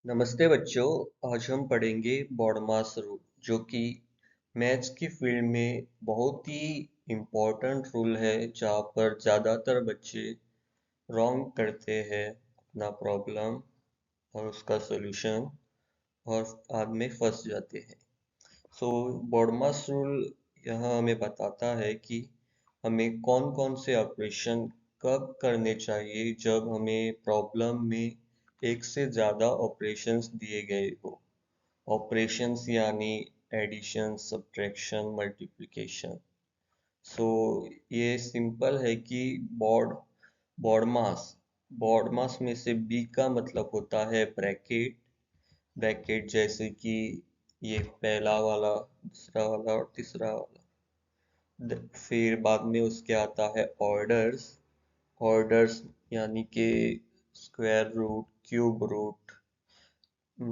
नमस्ते बच्चों। आज हम पढ़ेंगे बॉडमास रूल जो कि मैथ्स की फील्ड में बहुत ही इम्पोर्टेंट रूल है, जहाँ पर ज़्यादातर बच्चे रॉन्ग करते हैं अपना प्रॉब्लम और उसका सॉल्यूशन और बाद में फंस जाते हैं। सो बॉडमास रूल यहाँ हमें बताता है कि हमें कौन कौन से ऑपरेशन कब करने चाहिए जब हमें प्रॉब्लम में एक से ज़्यादा ऑपरेशंस दिए गए हो। ऑपरेशंस यानी एडिशन, सब्ट्रैक्शन, मल्टीप्लिकेशन। सो ये सिंपल है कि बॉड बॉडमास बॉडमास में से बी का मतलब होता है ब्रैकेट। ब्रैकेट जैसे कि ये पहला वाला, दूसरा वाला और तीसरा वाला। फिर बाद में उसके आता है ऑर्डर्स। ऑर्डर्स यानी कि स्क्वायर रूट, क्यूब रूट,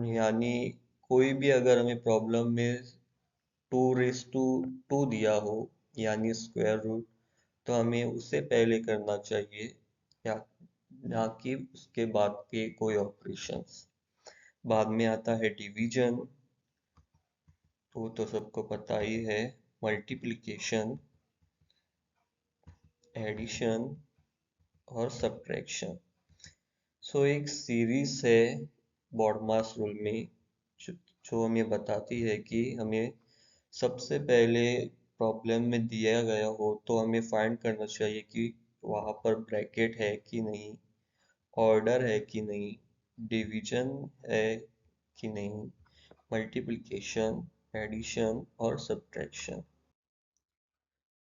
यानी कोई भी अगर हमें प्रॉब्लम में टू रेस टू टू दिया हो यानी स्क्वायर रूट, तो हमें उसे पहले करना चाहिए या ना कि उसके बाद के कोई ऑपरेशंस। बाद में आता है डिवीजन, तो सबको पता ही है। मल्टीप्लिकेशन, एडिशन और सब्ट्रैक्शन। सो एक सीरीज है बॉडमास रूल में जो, जो हमें बताती है कि हमें सबसे पहले प्रॉब्लम में दिया गया हो तो हमें फाइंड करना चाहिए कि वहाँ पर ब्रैकेट है कि नहीं, ऑर्डर है कि नहीं, डिवीजन है कि नहीं, मल्टीप्लिकेशन, एडिशन और सब्ट्रैक्शन।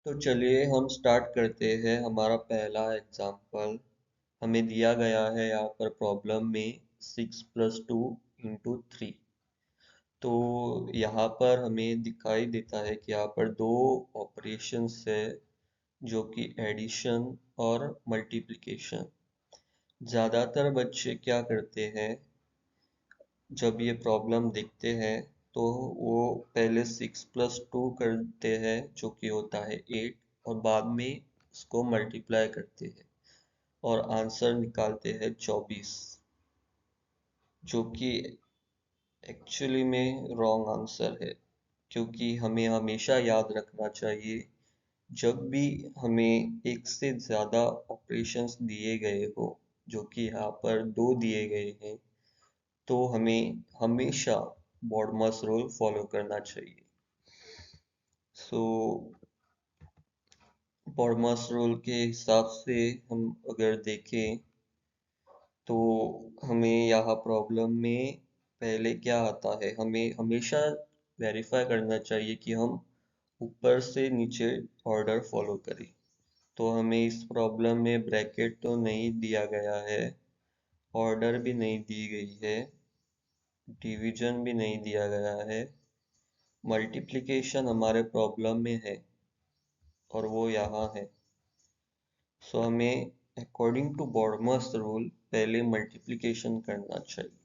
तो चलिए हम स्टार्ट करते हैं हमारा पहला एग्जाम्पल। हमें दिया गया है यहाँ पर प्रॉब्लम में 6 + 2 × 3। तो यहाँ पर हमें दिखाई देता है कि यहाँ पर दो ऑपरेशंस है जो कि एडिशन और मल्टीप्लिकेशन। ज़्यादातर बच्चे क्या करते हैं, जब ये प्रॉब्लम देखते हैं तो वो पहले 6 + 2 करते हैं जो कि होता है 8, और बाद में उसको मल्टीप्लाई करते हैं और आंसर निकालते हैं 24, जो कि एक्चुअली में रॉन्ग आंसर है। क्योंकि हमें हमेशा याद रखना चाहिए, जब भी हमें एक से ज़्यादा ऑपरेशंस दिए गए हो, जो कि यहाँ पर दो दिए गए हैं, तो हमें हमेशा बॉडमास रूल फॉलो करना चाहिए। सो बॉडमास रूल के हिसाब से हम अगर देखें तो हमें यहाँ प्रॉब्लम में पहले क्या आता है, हमें हमेशा वेरीफाई करना चाहिए कि हम ऊपर से नीचे ऑर्डर फॉलो करें। तो हमें इस प्रॉब्लम में ब्रैकेट तो नहीं दिया गया है, ऑर्डर भी नहीं दी गई है, डिवीजन भी नहीं दिया गया है, मल्टीप्लिकेशन हमारे प्रॉब्लम में है और वो यहाँ है। सो हमें अकॉर्डिंग टू बॉडमस रूल पहले मल्टीप्लिकेशन करना चाहिए।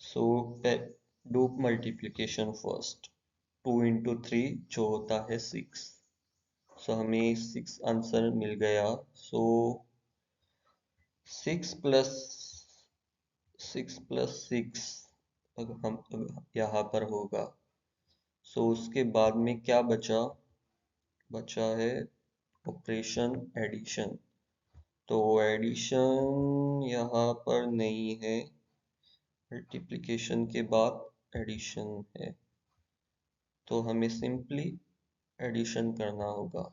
So do multiplication first. 2 × 3 जो होता है 6। सो हमें 6 आंसर मिल गया। सो 6 + 6 अगर हम यहाँ पर होगा। सो उसके बाद में क्या बचा, बचा है ऑपरेशन एडिशन। तो एडिशन यहाँ पर नहीं है, मल्टीप्लिकेशन के बाद एडिशन है, तो हमें सिंपली एडिशन करना होगा।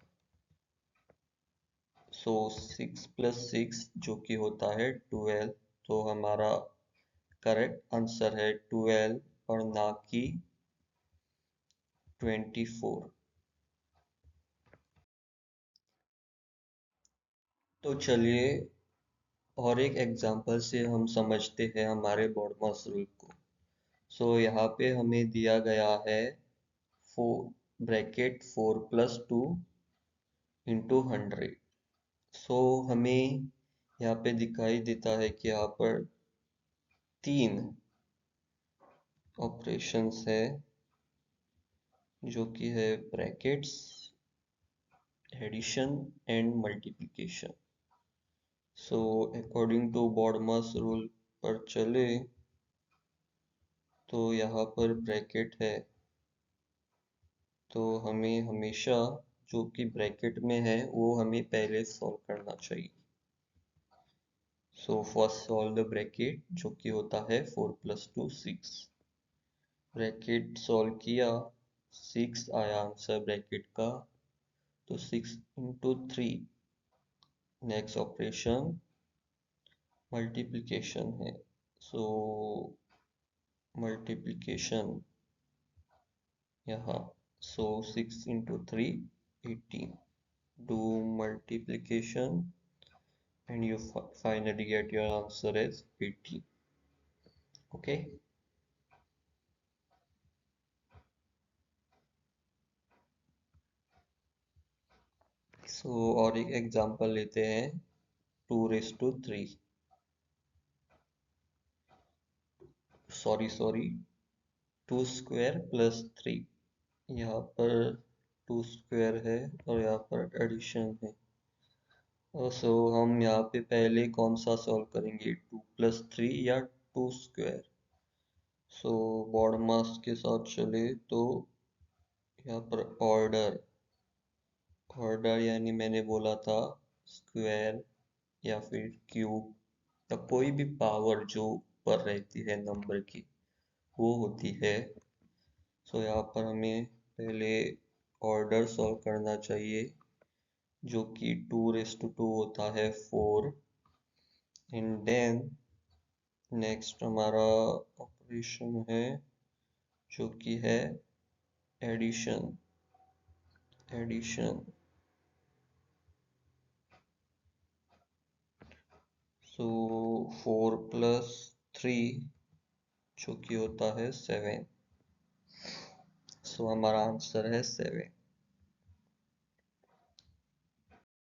सो 6 + 6 जो कि होता है 12, तो हमारा करेक्ट आंसर है 12 और ना कि 24। तो चलिए और एक एग्जांपल से हम समझते हैं हमारे बॉडमास रूल को। सो यहाँ पे हमें दिया गया है 4 × 2 × 100। सो हमें यहाँ पे दिखाई देता है कि यहाँ पर तीन ऑपरेशंस है जो कि है brackets, addition and multiplication. So according to BODMAS rule पर चले तो यहाँ पर ब्रैकेट है, तो हमें हमेशा जो कि ब्रैकेट में है वो हमें पहले सॉल्व करना चाहिए। So first solve the bracket, जो कि होता है 4 + 2 6। ब्रैकेट सॉल्व किया, 6 आया आंसर ब्रैकेट का, तो 6 × 3। नेक्स्ट ऑपरेशन मल्टीप्लिकेशन है, सो मल्टीप्लिकेशन यहाँ, सो 6 × 3 18। Do multiplication and you finally get your answer as 18. Okay, so और एक एग्जांपल लेते हैं, 2⁻³ सॉरी 2² + 3। यहाँ पर 2² है और यहाँ पर एडिशन है। सो हम यहाँ पे पहले कौन सा सॉल्व करेंगे, 2 + 3 या 2²। सो बॉड मास के साथ चले तो यहाँ पर ऑर्डर यानी मैंने बोला था स्क्वायर या फिर क्यूब या कोई भी पावर जो ऊपर रहती है नंबर की, वो होती है। सो यहाँ पर हमें पहले ऑर्डर सॉल्व करना चाहिए, जो कि 2⁻² होता है 4। एंड देन नेक्स्ट हमारा ऑपरेशन है जो कि है एडिशन। सो 4 + 3 जो कि होता है 7। सो हमारा आंसर है 7।